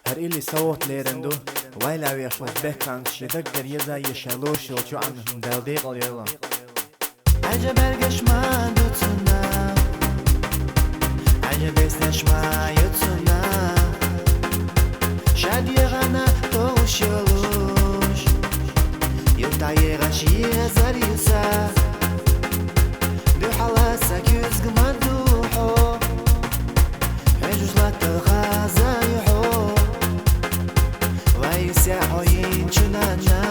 هر إلي صوت ليرندو ويلا ويخوز بكانك شدك يزا يشالوش وشو عنهم دالديق اليلا عجب القشمان دوتنا عجب استشما يوتنا شاد يغانا توش يلوش يوتا يغاشي يزار يسا دو حلاسك يزقما دوحو حجوز لك الغازا يحو ويسيحو ينشنانا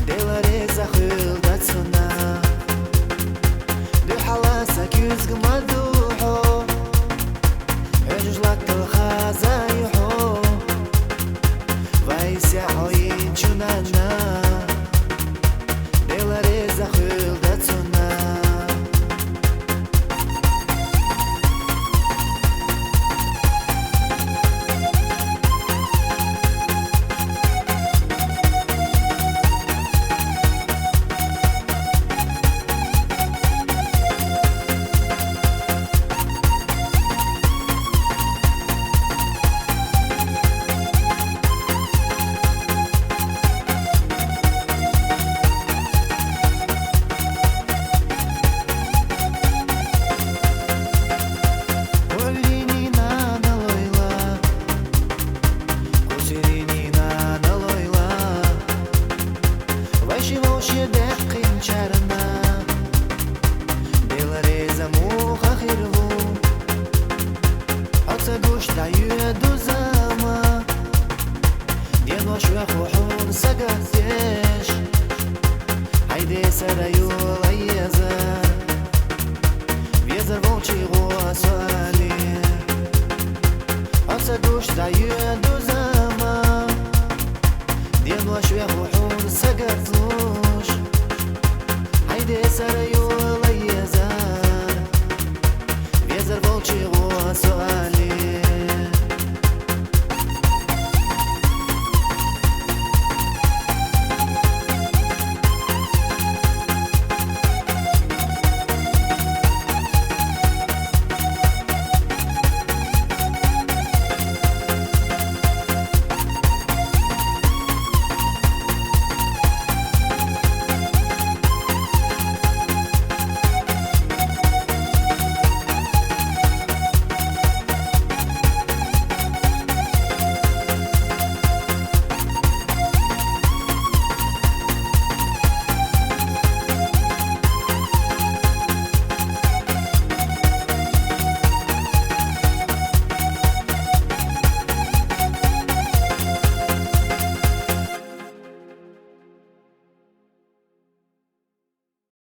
ديلاريزا خلدتنا دو حلاسك يزقما دوحو حجوز لك الغازا يحو ويسيحو ينشنانا ديلاريزا خلدتنا Haydi sara yola yazar Vezar volci roasali Asa dush da yudu zama Dien wa shwe ruhun sagatlush Haydi sara yola yazar Vezar volci roasali